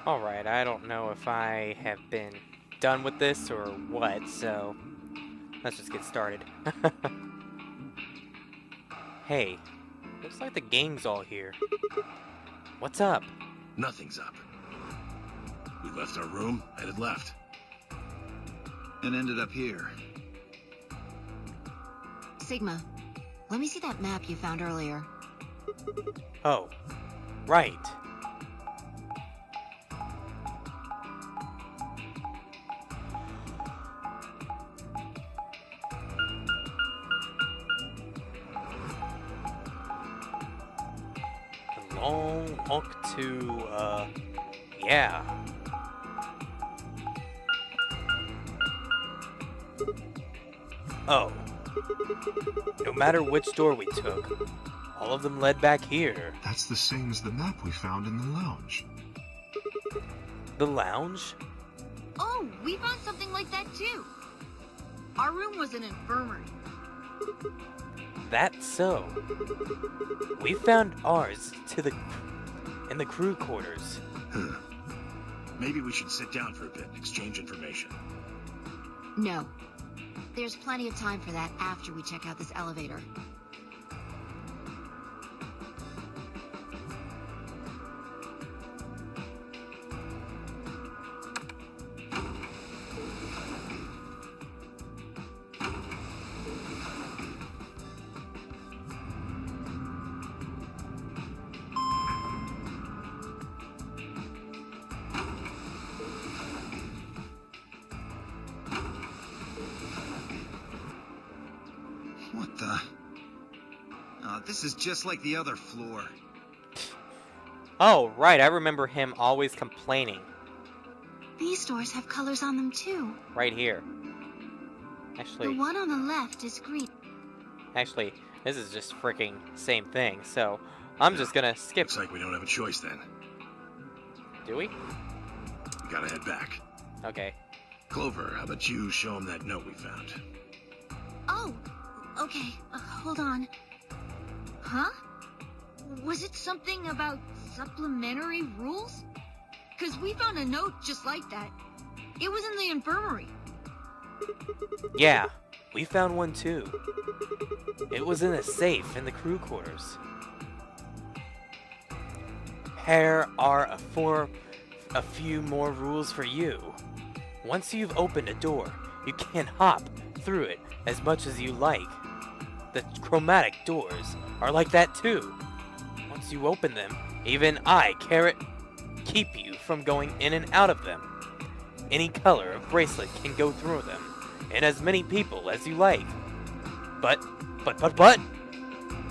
Alright, I don't know if I have been done with this or what, so let's just get started. Hey, looks like the gang's all here. What's up? Nothing's up. We left our room, headed left. And ended up here. Sigma, let me see that map you found earlier. Oh, right. The long walk to, yeah. Oh. No matter which door we took, all of them led back here. That's the same as the map we found in the lounge. The lounge? Oh, we found something like that too. Our room was an infirmary. That's so. We found ours in the crew quarters. Maybe we should sit down for a bit and exchange information. No. There's plenty of time for that after we check out this elevator. What the? Oh, this is just like the other floor. Oh, right, I remember him always complaining. These doors have colors on them too. Right here. The Actually, one on the left is green. this is just freaking same thing, so I'm just gonna skip. Looks like we don't have a choice then. Do we? We gotta head back. Okay. Clover, how about you show him that note we found? Oh, okay. Hold on. Huh? Was it something about supplementary rules? Because we found a note just like that. It was in the infirmary. Yeah, we found one too. It was in a safe in the crew quarters. Here are a few more rules for you. Once you've opened a door, you can hop through it as much as you like. The chromatic doors are like that too. Once you open them, even I, Carrot, keep you from going in and out of them. Any color of bracelet can go through them, and as many people as you like. But,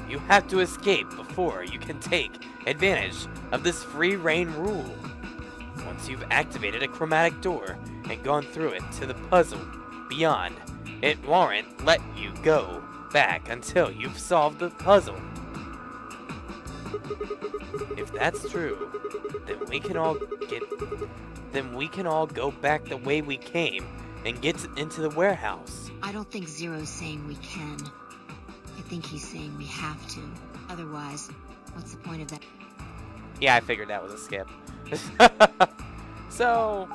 you have to escape before you can take advantage of this free reign rule. Once you've activated a chromatic door and gone through it to the puzzle beyond, it won't let you go back until you've solved the puzzle. If that's true, then we can all go back the way we came and get into the warehouse. I don't think Zero's saying we can. I think he's saying we have to. Otherwise, what's the point of that? Yeah, I figured that was a skip. So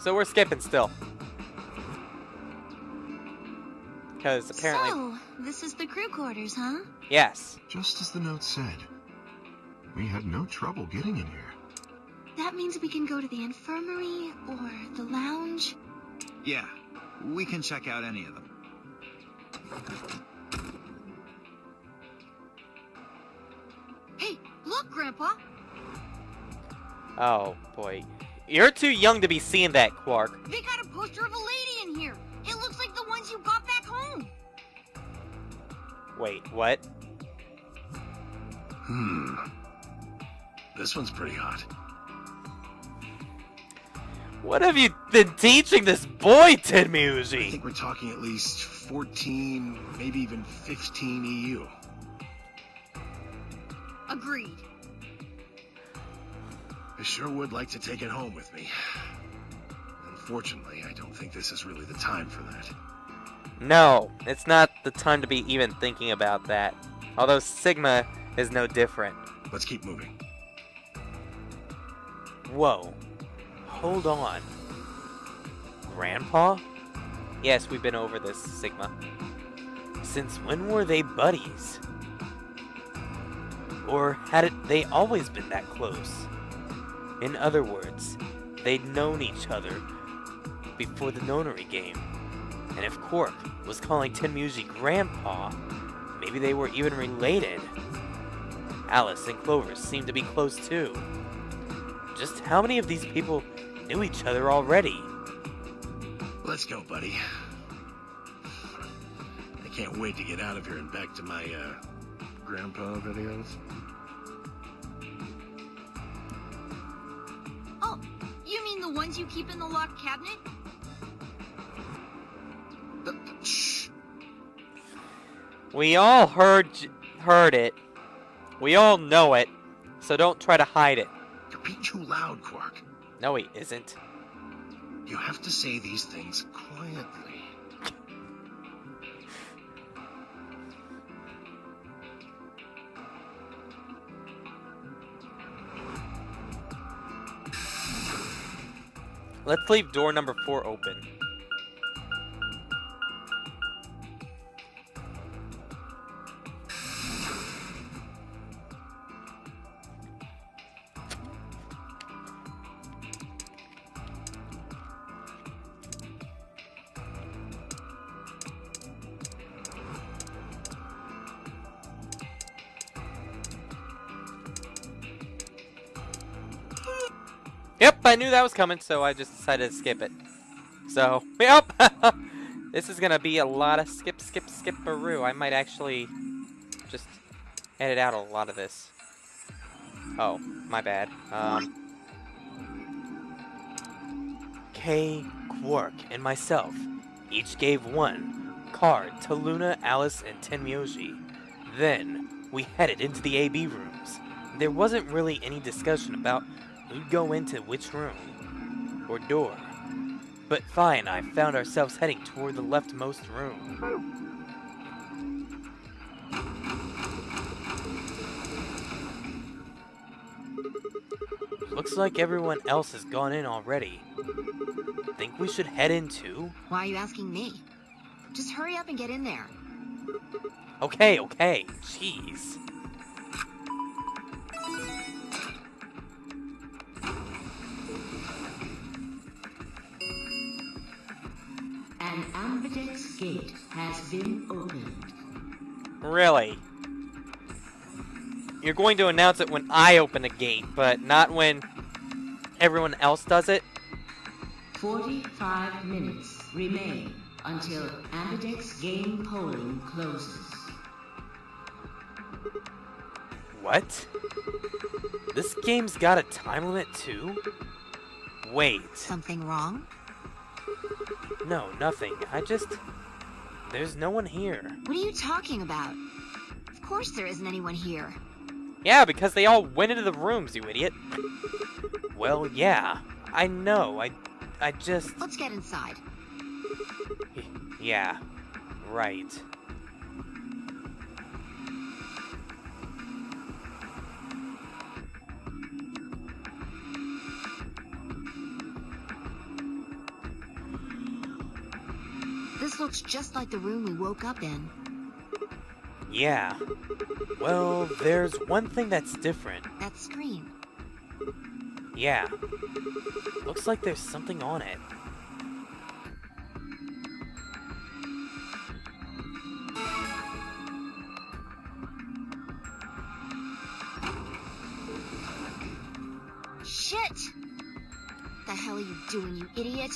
we're skipping still. Because apparently... So, this is the crew quarters, huh? Yes. Just as the note said. We had no trouble getting in here. That means we can go to the infirmary or the lounge. Yeah, we can check out any of them. Hey, look, Grandpa! Oh, boy. You're too young to be seeing that, Quark. They got a poster of a lady in here! It looks like the ones you got back home! Wait, what? This one's pretty hot. What have you been teaching this boy, I Tenmyuji? think we're talking at least 14, maybe even 15 EU. Agreed. I sure would like to take it home with me. Unfortunately, I don't think this is really the time for that. No, it's not the time to be even thinking about that. Although Sigma is no different. Let's keep moving. Whoa. Hold on. Grandpa? Yes, we've been over this, Sigma. Since when were they buddies? Or had they always been that close? In other words, they'd known each other before the nonary game. And if Quark was calling Tenmuji Grandpa, maybe they were even related. Alice and Clover seemed to be close too. Just how many of these people knew each other already? Let's go, buddy. I can't wait to get out of here and back to my, grandpa videos. Oh, you mean the ones you keep in the locked cabinet? Shh. We all heard it. We all know it. So don't try to hide it. You're being too loud, Quark. No, he isn't. You have to say these things quietly. Let's leave door number 4 open. Yep, I knew that was coming, so I just decided to skip it. So, yep! This is gonna be a lot of skip-a-roo. I might actually just edit out a lot of this. Oh, my bad. Kay, Quark, and myself each gave one card to Luna, Alice, and Tenmyoji. Then, we headed into the AB rooms. There wasn't really any discussion about who'd go into which room or door. But Fi and I found ourselves heading toward the leftmost room. Looks like everyone else has gone in already. Think we should head in too? Why are you asking me? Just hurry up and get in there. Okay, jeez. An ambidex gate has been opened. Really? You're going to announce it when I open the gate, but not when everyone else does it? 45 minutes remain until ambidex game polling closes. What? This game's got a time limit too? Wait. Something wrong? No, nothing. There's no one here. What are you talking about? Of course there isn't anyone here. Yeah, because they all went into the rooms, you idiot. Well, yeah. I know. I just... Let's get inside. Yeah. Right. This looks just like the room we woke up in. Yeah. Well, there's one thing that's different. That screen. Yeah. Looks like there's something on it. Shit! What the hell are you doing, you idiot?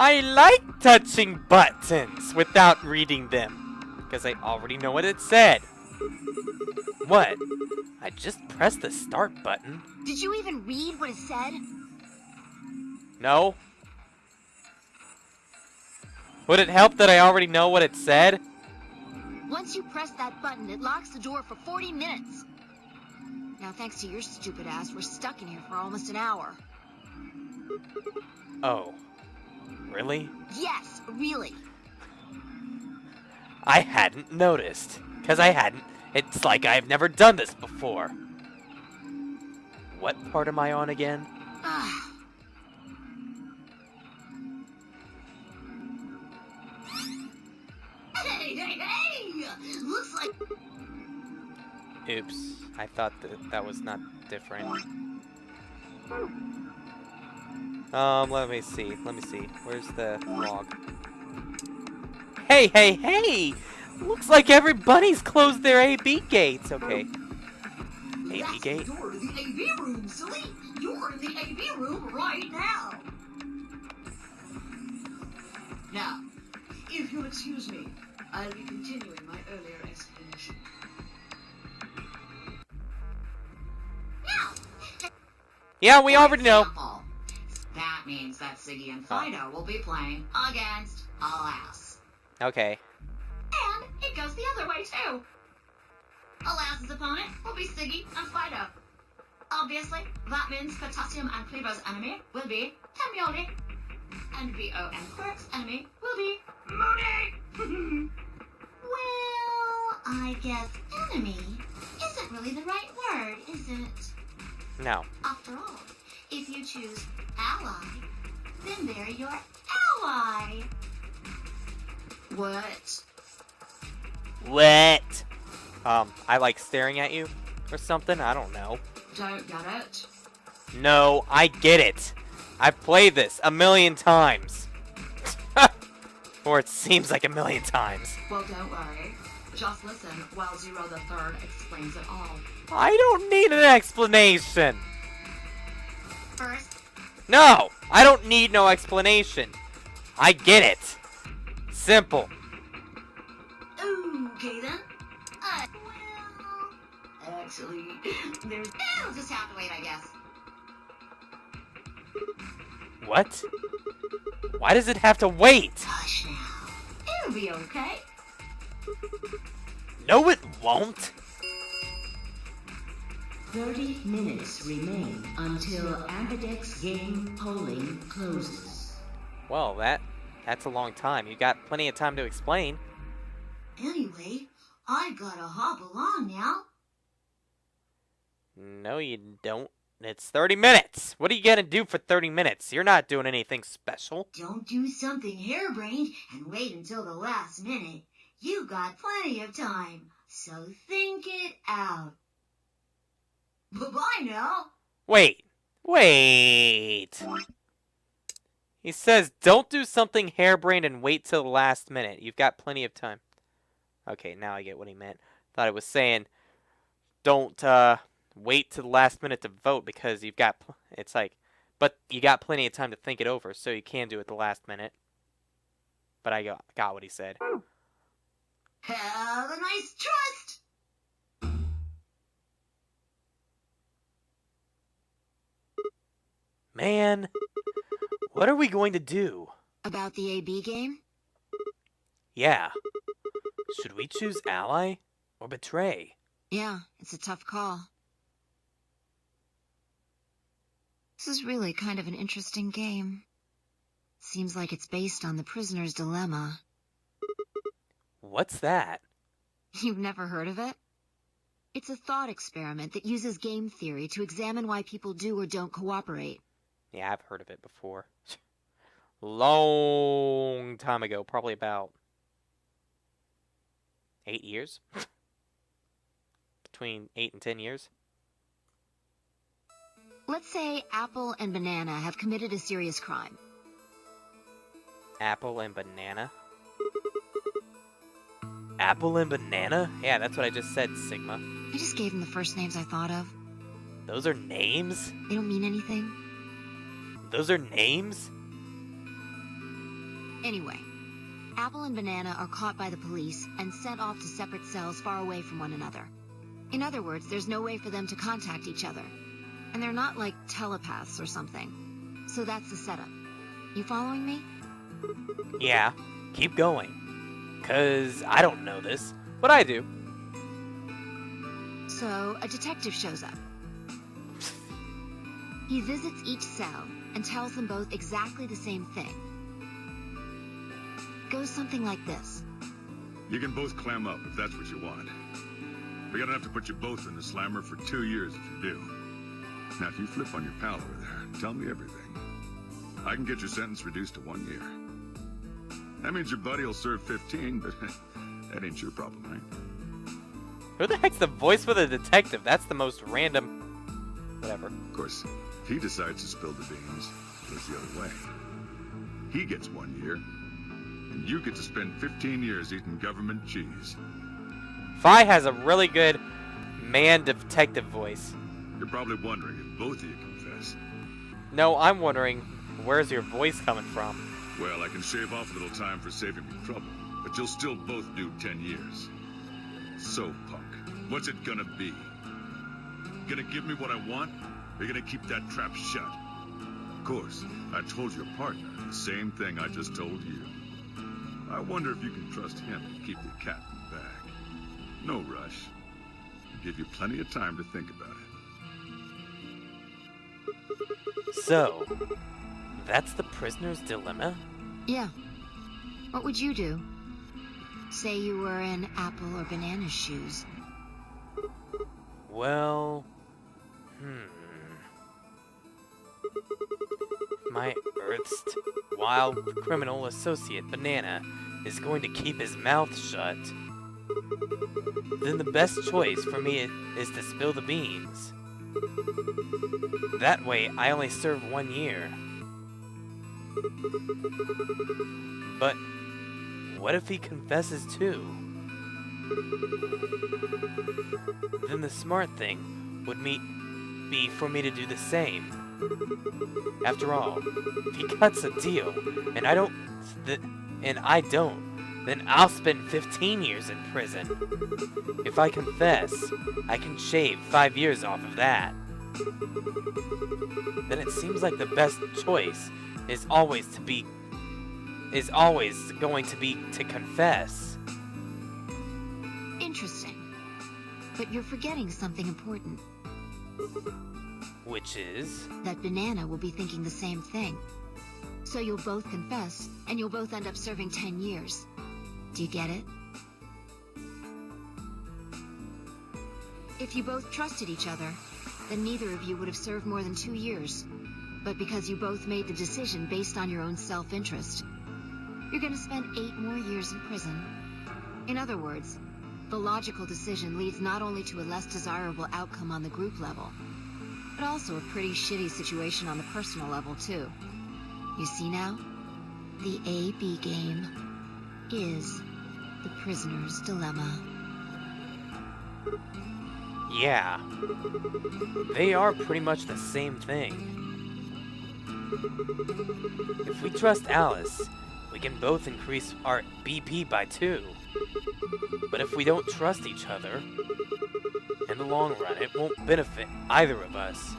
I like touching buttons without reading them, because I already know what it said. What? I just pressed the start button. Did you even read what it said? No? Would it help that I already know what it said? Once you press that button, it locks the door for 40 minutes. Now, thanks to your stupid ass, we're stuck in here for almost an hour. Oh. Really? Yes, really. I hadn't noticed. Because I hadn't. It's like I've never done this before. What part am I on again? Ah. Hey! Looks like... Oops. I thought that was not different. Let me see. Where's the log? Hey! Looks like everybody's closed their AB gates. Okay. AB That's gate? the door to the AV room, silly! You're in the AV room right now! Now, if you'll excuse me, I'll be continuing my earlier explanation. Now, Yeah, we already know. Example. That means that Siggy and Fido will be playing against Alas. Okay. and it goes the other way too. Alas's opponent will be Siggy and Fido. Obviously, that means Potassium and Cleaver's enemy will be Hemione. And VO and Quirk's enemy will be Mooney! Well, I guess enemy isn't really the right word, is it? No. After all, if you choose ally, then they're your ally. What? What? I like staring at you or something? I don't know. Don't get it? No, I get it. I've played this a million times. Or it seems like a million times. Well, don't worry. Just listen while Zero the Third explains it all. I don't need an explanation. First, No, I don't need no explanation. I get it. Simple. Okay then. well, Actually, there's... we'll just have to wait, I guess. What? Why does it have to wait? Hush now. It'll be okay. No, it won't. 30 minutes remain until Ambidex game polling closes. Well, that's a long time. You got plenty of time to explain. Anyway, I gotta hop along now. No, you don't. It's 30 minutes. What are you gonna do for 30 minutes? You're not doing anything special. Don't do something harebrained and wait until the last minute. You got plenty of time, so think it out. Bye-bye now. Wait. He says, don't do something harebrained and wait till the last minute. You've got plenty of time. Okay, now I get what he meant. Thought it was saying, don't wait till the last minute to vote because you've got... It's like, but you got plenty of time to think it over, so you can do it the last minute. But I got what he said. Have a nice trust. Man, what are we going to do? About the AB game? Yeah. Should we choose ally or betray? Yeah, it's a tough call. This is really kind of an interesting game. Seems like it's based on the prisoner's dilemma. What's that? You've never heard of it? It's a thought experiment that uses game theory to examine why people do or don't cooperate. Yeah, I've heard of it before. Long time ago, probably about 8 years? Between 8 and 10 years? Let's say Apple and Banana have committed a serious crime. Apple and banana? Apple and banana? Yeah, that's what I just said, Sigma. I just gave them the first names I thought of. Those are names? They don't mean anything. Those are names? Anyway, Apple and Banana are caught by the police and sent off to separate cells far away from one another. In other words, there's no way for them to contact each other. And they're not like telepaths or something. So that's the setup. You following me? Yeah, keep going. 'Cause I don't know this, but I do. So, a detective shows up. He visits each cell and tells them both exactly the same thing. Goes something like this. You can both clam up if that's what you want. We're gonna have to put you both in the slammer for 2 years if you do. Now, if you flip on your pal over there, tell me everything. I can get your sentence reduced to 1 year. That means your buddy will serve 15, but that ain't your problem, right? Who the heck's the voice for the detective? That's the most random... Whatever. Of course, if he decides to spill the beans, it goes the other way. He gets 1 year, and you get to spend 15 years eating government cheese. Fi has a really good man detective voice. You're probably wondering if both of you confess. No, I'm wondering, where's your voice coming from? Well, I can shave off a little time for saving me trouble, but you'll still both do 10 years. So, punk, what's it gonna be? Gonna give me what I want, or you gonna keep that trap shut? Of course, I told your partner the same thing I just told you. I wonder if you can trust him to keep the cat in the bag. No rush. I'll give you plenty of time to think about it. So, that's the prisoner's dilemma? Yeah. What would you do? Say you were in Apple or Banana's shoes. Well... My erstwhile criminal associate, Banana, is going to keep his mouth shut. Then the best choice for me is to spill the beans. That way, I only serve 1 year. But what if he confesses too? Then the smart thing would be for me to do the same. After all, if he cuts a deal and I don't, then I'll spend 15 years in prison. If I confess, I can shave 5 years off of that. Then it seems like the best choice is always going to be to confess. Interesting. But you're forgetting something important. Which is? That Banana will be thinking the same thing. So you'll both confess, and you'll both end up serving 10 years. Do you get it? If you both trusted each other, then neither of you would have served more than 2 years. But because you both made the decision based on your own self-interest, you're gonna spend 8 more years in prison. In other words, the logical decision leads not only to a less desirable outcome on the group level, but also a pretty shitty situation on the personal level, too. You see now? The A-B game is the prisoner's dilemma. Yeah. They are pretty much the same thing. If we trust Alice, we can both increase our BP by 2. But if we don't trust each other, in the long run, it won't benefit either of us.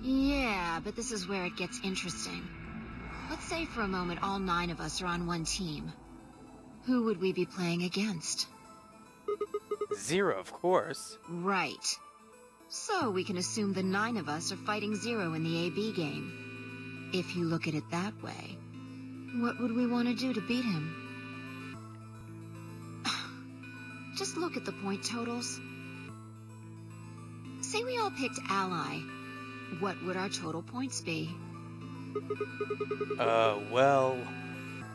Yeah, but this is where it gets interesting. Let's say for a moment all 9 of us are on one team. Who would we be playing against? 0, of course. Right. So we can assume the 9 of us are fighting 0 in the AB game. If you look at it that way, what would we want to do to beat him? Just look at the point totals. Say we all picked Ally. What would our total points be? Well...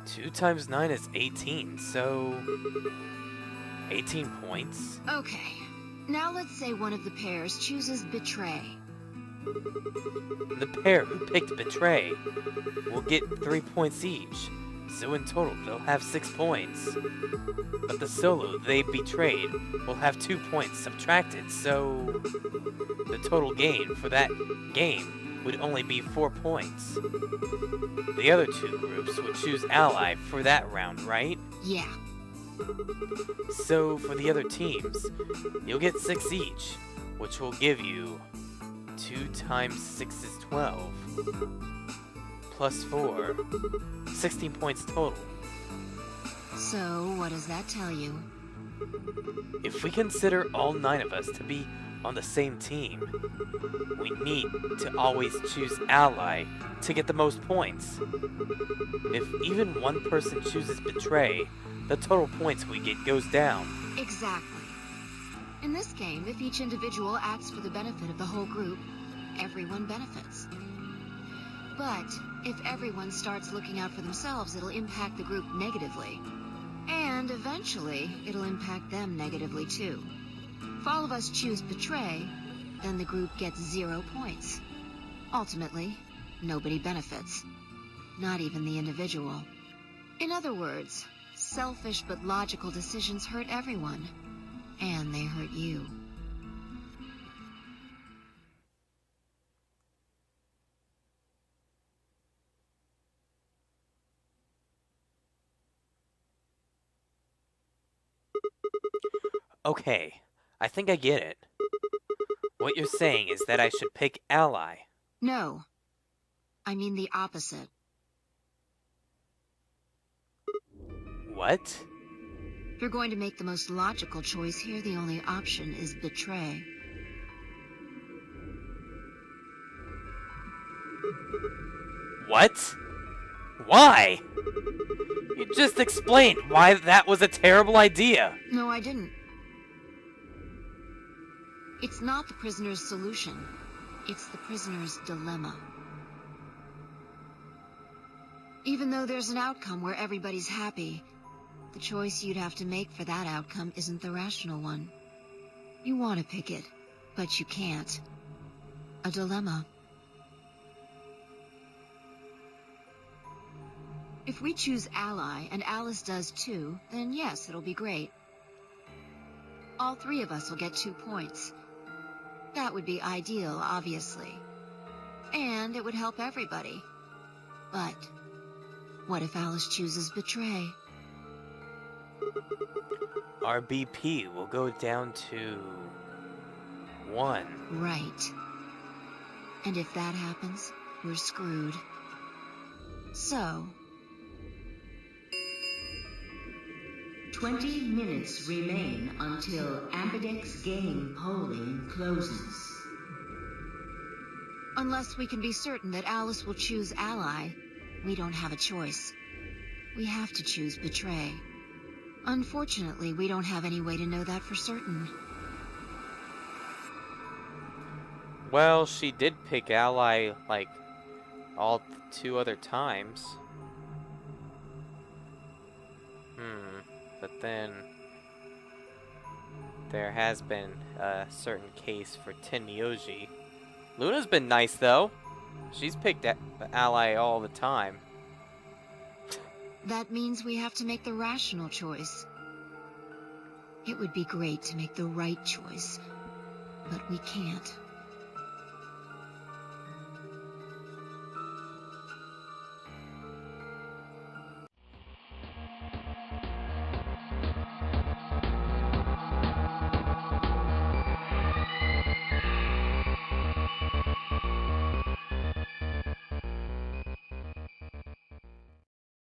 2 times 9 is 18, so... 18 points? Okay. Now let's say one of the pairs chooses Betray. The pair who picked Betray will get 3 points each, so in total they'll have 6 points. But the solo they betrayed will have 2 points subtracted, so... the total gain for that game would only be 4 points. The other 2 groups would choose Ally for that round, right? Yeah. So, for the other teams, you'll get 6 each, which will give you 2 times 6 is 12, plus 4, 16 points total. So, what does that tell you? If we consider all 9 of us to be on the same team, we need to always choose Ally to get the most points. If even one person chooses Betray, the total points we get goes down. Exactly. In this game, if each individual acts for the benefit of the whole group, everyone benefits. But if everyone starts looking out for themselves, it'll impact the group negatively. And eventually, it'll impact them negatively too. If all of us choose Betray, then the group gets 0 points. Ultimately, nobody benefits. Not even the individual. In other words, selfish but logical decisions hurt everyone. And they hurt you. Okay, I think I get it. What you're saying is that I should pick Ally. No. I mean the opposite. What? If you're going to make the most logical choice here, the only option is Betray. What? Why? You just explained why that was a terrible idea. No, I didn't. It's not the prisoner's solution. It's the prisoner's dilemma. Even though there's an outcome where everybody's happy, the choice you'd have to make for that outcome isn't the rational one. You want to pick it, but you can't. A dilemma. If we choose Ally, and Alice does too, then yes, it'll be great. All 3 of us will get 2 points. That would be ideal, obviously. And it would help everybody. But what if Alice chooses Betray? Our BP will go down to 1. Right. And if that happens, we're screwed. So... 20 minutes remain until Ambidex game polling closes. Unless we can be certain that Alice will choose Ally, we don't have a choice. We have to choose Betray. Unfortunately, we don't have any way to know that for certain. Well, she did pick Ally, like, all 2 other times. But then there has been a certain case for Tenyoji. Luna's been nice, though. She's picked Ally all the time. That means we have to make the rational choice. It would be great to make the right choice, but we can't.